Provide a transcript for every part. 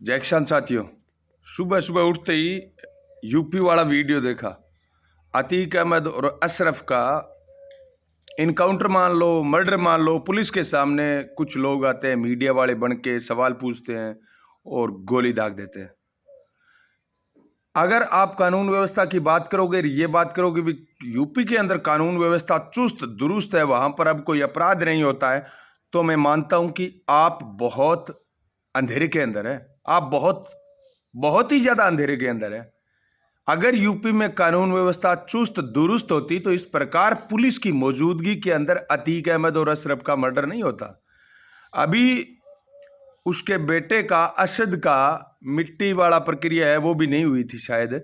जय किसान साथियों, सुबह सुबह उठते ही यूपी वाला वीडियो देखा। अतीक अहमद और अशरफ का इनकाउंटर मान लो, मर्डर मान लो। पुलिस के सामने कुछ लोग आते हैं, मीडिया वाले बन के सवाल पूछते हैं और गोली दाग देते हैं। अगर आप कानून व्यवस्था की बात करोगे, ये बात करोगे भी यूपी के अंदर कानून व्यवस्था चुस्त दुरुस्त है, वहां पर अब कोई अपराध नहीं होता है, तो मैं मानता हूं कि आप बहुत अंधेरे के अंदर है। आप बहुत बहुत ही ज्यादा अंधेरे के अंदर है। अगर यूपी में कानून व्यवस्था चुस्त दुरुस्त होती तो इस प्रकार पुलिस की मौजूदगी के अंदर अतीक अहमद और अशरफ का मर्डर नहीं होता। अभी उसके बेटे का अशद का मिट्टी वाला प्रक्रिया है, वो भी नहीं हुई थी, शायद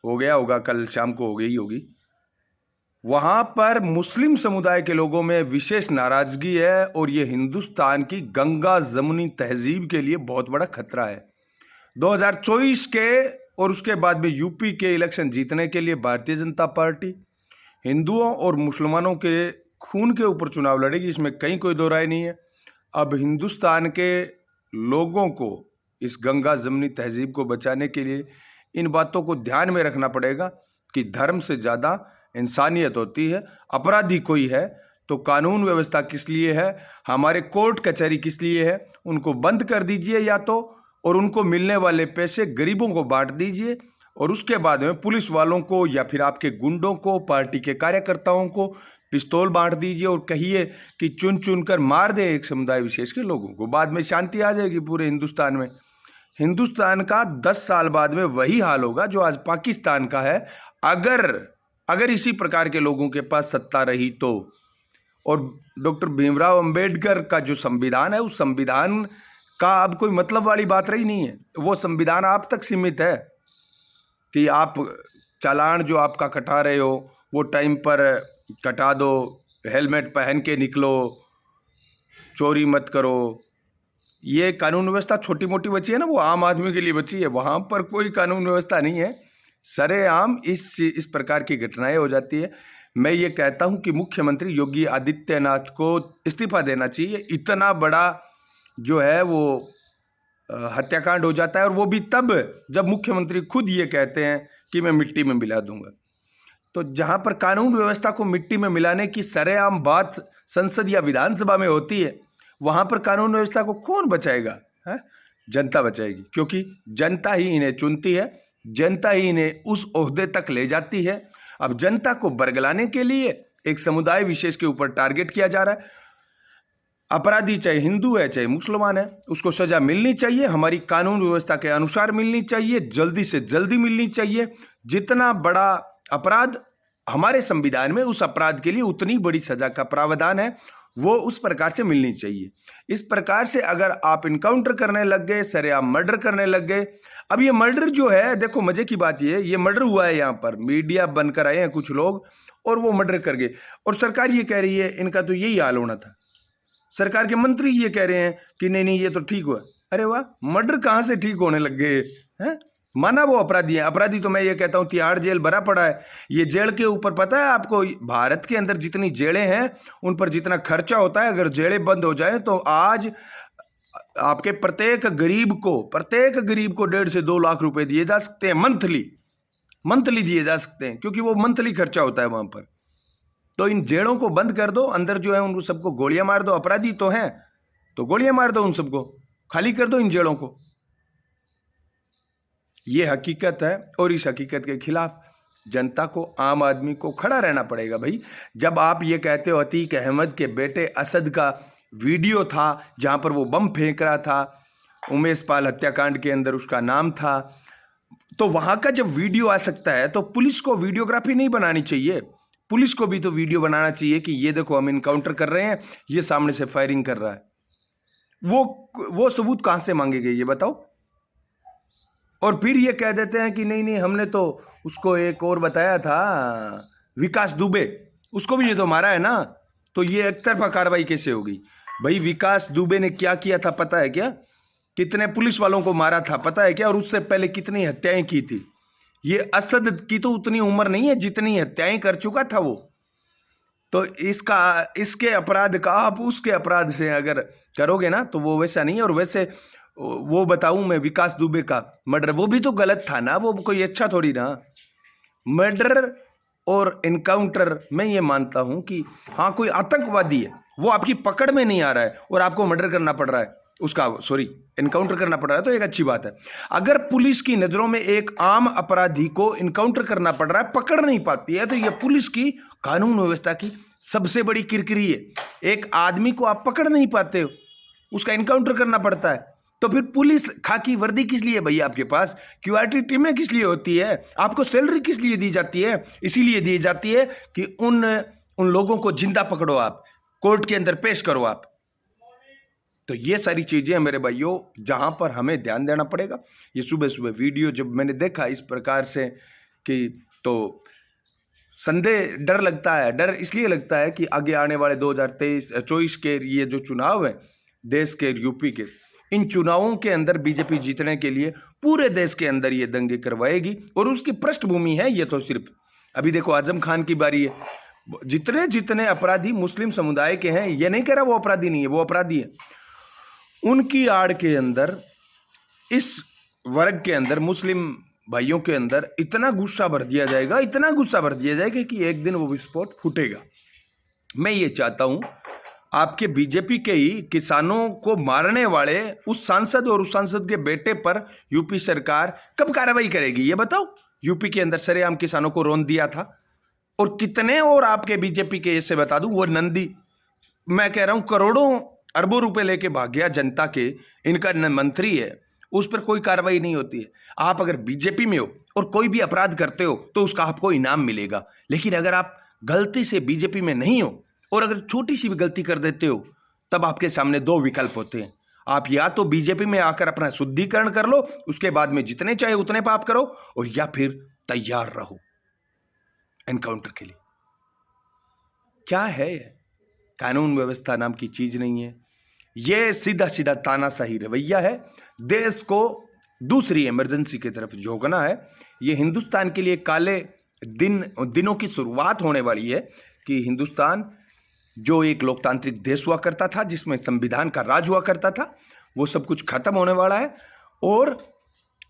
हो गया होगा, कल शाम को हो गई होगी। वहां पर मुस्लिम समुदाय के लोगों में विशेष नाराजगी है और ये हिंदुस्तान की गंगा जमुनी तहजीब के लिए बहुत बड़ा खतरा है। 2024 के और उसके बाद में यूपी के इलेक्शन जीतने के लिए भारतीय जनता पार्टी हिंदुओं और मुसलमानों के खून के ऊपर चुनाव लड़ेगी, इसमें कहीं कोई दो राय नहीं है। अब हिंदुस्तान के लोगों को इस गंगा जमुनी तहजीब को बचाने के लिए इन बातों को ध्यान में रखना पड़ेगा कि धर्म से ज़्यादा इंसानियत होती है। अपराधी कोई है तो कानून व्यवस्था किस लिए है, हमारे कोर्ट कचहरी किस लिए है, उनको बंद कर दीजिए या तो, और उनको मिलने वाले पैसे गरीबों को बांट दीजिए, और उसके बाद में पुलिस वालों को या फिर आपके गुंडों को, पार्टी के कार्यकर्ताओं को पिस्तौल बांट दीजिए और कहिए कि चुन चुन कर मार दे एक समुदाय विशेष के लोगों को। बाद में शांति आ जाएगी पूरे हिंदुस्तान में। हिंदुस्तान का 10 साल बाद में वही हाल होगा जो आज पाकिस्तान का है, अगर इसी प्रकार के लोगों के पास सत्ता रही तो। और डॉक्टर भीमराव अंबेडकर का जो संविधान है, उस संविधान का अब कोई मतलब वाली बात रही नहीं है। वो संविधान आप तक सीमित है कि आप चालान जो आपका कटा रहे हो वो टाइम पर कटा दो, हेलमेट पहन के निकलो, चोरी मत करो। ये कानून व्यवस्था छोटी मोटी बची है ना, वो आम आदमी के लिए बची है। वहाँ पर कोई कानून व्यवस्था नहीं है, सरेआम इस प्रकार की घटनाएं हो जाती है। मैं ये कहता हूँ कि मुख्यमंत्री योगी आदित्यनाथ को इस्तीफा देना चाहिए। इतना बड़ा जो है वो हत्याकांड हो जाता है, और वो भी तब जब मुख्यमंत्री खुद ये कहते हैं कि मैं मिट्टी में मिला दूंगा। तो जहां पर कानून व्यवस्था को मिट्टी में मिलाने की सरेआम बात संसद या विधानसभा में होती है, वहां पर कानून व्यवस्था को कौन बचाएगा? है जनता बचाएगी, क्योंकि जनता ही इन्हें चुनती है, जनता ही इन्हें उस ओहदे तक ले जाती है। अब जनता को बरगलाने के लिए एक समुदाय विशेष के ऊपर टारगेट किया जा रहा है। अपराधी चाहे हिंदू है चाहे मुसलमान है, उसको सजा मिलनी चाहिए, हमारी कानून व्यवस्था के अनुसार मिलनी चाहिए, जल्दी से जल्दी मिलनी चाहिए। जितना बड़ा अपराध हमारे संविधान में, उस अपराध के लिए उतनी बड़ी सजा का प्रावधान है, वो उस प्रकार से मिलनी चाहिए। इस प्रकार से अगर आप इनकाउंटर करने लग गए, सरेआम मर्डर करने लग गए। अब ये मर्डर जो है, देखो मजे की बात ये मर्डर हुआ है, यहाँ पर मीडिया बनकर आए हैं कुछ लोग और वो मर्डर कर गए, और सरकार ये कह रही है इनका तो यही हाल होना था। सरकार के मंत्री ये कह रहे हैं कि नहीं नहीं ये तो ठीक हुआ। अरे वाह, मर्डर कहाँ से ठीक होने लग गए हैं? माना वो अपराधी है, अपराधी तो मैं ये कहता हूँ तिहाड़ जेल भरा पड़ा है। ये जेल के ऊपर पता है आपको, भारत के अंदर जितनी जेलें हैं उन पर जितना खर्चा होता है, अगर जेलें बंद हो जाए तो आज आपके प्रत्येक गरीब को 1.5 से 2 लाख रुपए दिए जा सकते हैं, मंथली दिए जा सकते हैं, क्योंकि वो मंथली खर्चा होता है वहां पर। तो इन जेलों को बंद कर दो, अंदर जो है उनको सबको गोलियां मार दो, अपराधी तो हैं तो गोलियां मार दो, उन सबको खाली कर दो इन जेलों को। ये हकीकत है, और इस हकीकत के खिलाफ जनता को, आम आदमी को खड़ा रहना पड़ेगा भाई। जब आप ये कहते हो अतीक अहमद के बेटे असद का वीडियो था जहां पर वो बम फेंक रहा था, उमेश पाल हत्याकांड के अंदर उसका नाम था, तो वहां का जब वीडियो आ सकता है तो पुलिस को वीडियोग्राफी नहीं बनानी चाहिए, पुलिस को भी तो वीडियो बनाना चाहिए कि ये देखो हम इनकाउंटर कर रहे हैं, ये सामने से फायरिंग कर रहा है। वो सबूत कहां से मांगे गए ये बताओ? और फिर ये कह देते हैं कि नहीं नहीं हमने तो उसको एक और बताया था, विकास दुबे, उसको भी ये तो मारा है ना, तो ये एक तरफा कार्रवाई कैसे होगी भाई? विकास दुबे ने क्या किया था पता है क्या? कितने पुलिस वालों को मारा था पता है क्या? और उससे पहले कितनी हत्याएं की थी? ये असद की तो उतनी उम्र नहीं है जितनी हत्याएं कर चुका था वो। तो इसके अपराध का आप उसके अपराध से अगर करोगे ना तो वो वैसा नहीं है। और वैसे वो बताऊं मैं, विकास दुबे का मर्डर, वो भी तो गलत था ना, वो कोई अच्छा थोड़ी ना। मर्डर और एनकाउंटर मैं ये मानता हूं कि हाँ कोई आतंकवादी है, वो आपकी पकड़ में नहीं आ रहा है और आपको मर्डर करना पड़ रहा है, उसका सॉरी एनकाउंटर करना पड़ रहा है, तो एक अच्छी बात है। अगर पुलिस की नजरों में एक आम अपराधी को एनकाउंटर करना पड़ रहा है, पकड़ नहीं पाती है, तो यह पुलिस की कानून व्यवस्था की सबसे बड़ी किरकिरी है। एक आदमी को आप पकड़ नहीं पाते हो, उसका एनकाउंटर करना पड़ता है, तो फिर पुलिस खाकी वर्दी किस लिए भैया आपके पास? क्यूआरटी टीमें किस लिए होती है? आपको सैलरी किस लिए दी जाती है? इसीलिए दी जाती है कि उन लोगों को जिंदा पकड़ो, आप कोर्ट के अंदर पेश करो आप। तो ये सारी चीजें मेरे भाइयों जहां पर हमें ध्यान देना पड़ेगा। ये सुबह सुबह वीडियो जब मैंने देखा इस प्रकार से कि तो संदेह, डर लगता है। डर इसलिए लगता है कि आगे आने वाले 2023-24 के ये जो चुनाव है देश के, यूपी के, इन चुनावों के अंदर बीजेपी जीतने के लिए पूरे देश के अंदर ये दंगे करवाएगी और उसकी पृष्ठभूमि है ये तो सिर्फ, अभी देखो आजम खान की बारी है। जितने जितने अपराधी मुस्लिम समुदाय के हैं, ये नहीं कह रहा वो अपराधी नहीं है, वो अपराधी है, उनकी आड़ के अंदर इस वर्ग के अंदर मुस्लिम भाइयों के अंदर इतना गुस्सा भर दिया जाएगा, इतना गुस्सा भर दिया जाएगा कि एक दिन वो विस्फोट फूटेगा। मैं ये चाहता हूं आपके बीजेपी के ही किसानों को मारने वाले उस सांसद और उस सांसद के बेटे पर यूपी सरकार कब कार्रवाई करेगी ये बताओ। यूपी के अंदर सरेआम किसानों को रौंद दिया था, और कितने और आपके बीजेपी के, ऐसे बता दूं, वो नंदी, मैं कह रहा हूं करोड़ों अरबों रुपए लेके भाग गया जनता के, इनका मंत्री है, उस पर कोई कार्रवाई नहीं होती है। आप अगर बीजेपी में हो और कोई भी अपराध करते हो तो उसका आपको इनाम मिलेगा, लेकिन अगर आप गलती से बीजेपी में नहीं हो और अगर छोटी सी भी गलती कर देते हो, तब आपके सामने दो विकल्प होते हैं। आप या तो बीजेपी में आकर अपना शुद्धिकरण कर लो, उसके बाद में जितने चाहे उतने पाप करो, और या फिर तैयार रहो एनकाउंटर के लिए। क्या है, कानून व्यवस्था नाम की चीज नहीं है, ये सीधा सीधा तानाशाही रवैया है। देश को दूसरी इमरजेंसी की तरफ झोंकना है। ये हिंदुस्तान के लिए काले दिनों की शुरुआत होने वाली है कि हिंदुस्तान जो एक लोकतांत्रिक देश हुआ करता था, जिसमें संविधान का राज हुआ करता था, वो सब कुछ खत्म होने वाला है। और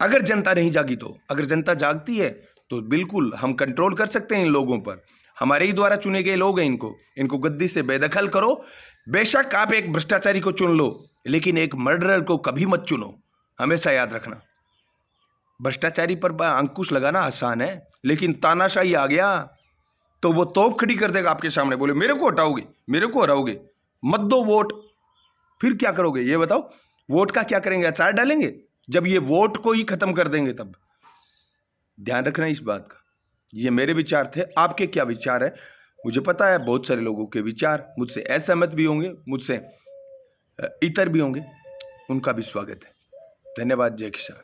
अगर जनता नहीं जागी, तो अगर जनता जागती है तो बिल्कुल हम कंट्रोल कर सकते हैं इन लोगों पर। हमारे ही द्वारा चुने गए लोग हैं, इनको गद्दी से बेदखल करो। बेशक आप एक भ्रष्टाचारी को चुन लो, लेकिन एक मर्डरर को कभी मत चुनो, हमेशा याद रखना। भ्रष्टाचारी पर अंकुश लगाना आसान है, लेकिन तानाशाही आ गया तो वो तोप खड़ी कर देगा आपके सामने, बोले मेरे को हटाओगे, मेरे को हराओगे, मत दो वोट। फिर क्या करोगे ये बताओ? वोट का क्या करेंगे? अचार डालेंगे? जब ये वोट को ही खत्म कर देंगे तब। ध्यान रखना इस बात का। ये मेरे विचार थे, आपके क्या विचार है? मुझे पता है बहुत सारे लोगों के विचार मुझसे असहमत भी होंगे, मुझसे इतर भी होंगे, उनका भी स्वागत है। धन्यवाद। जय किसान।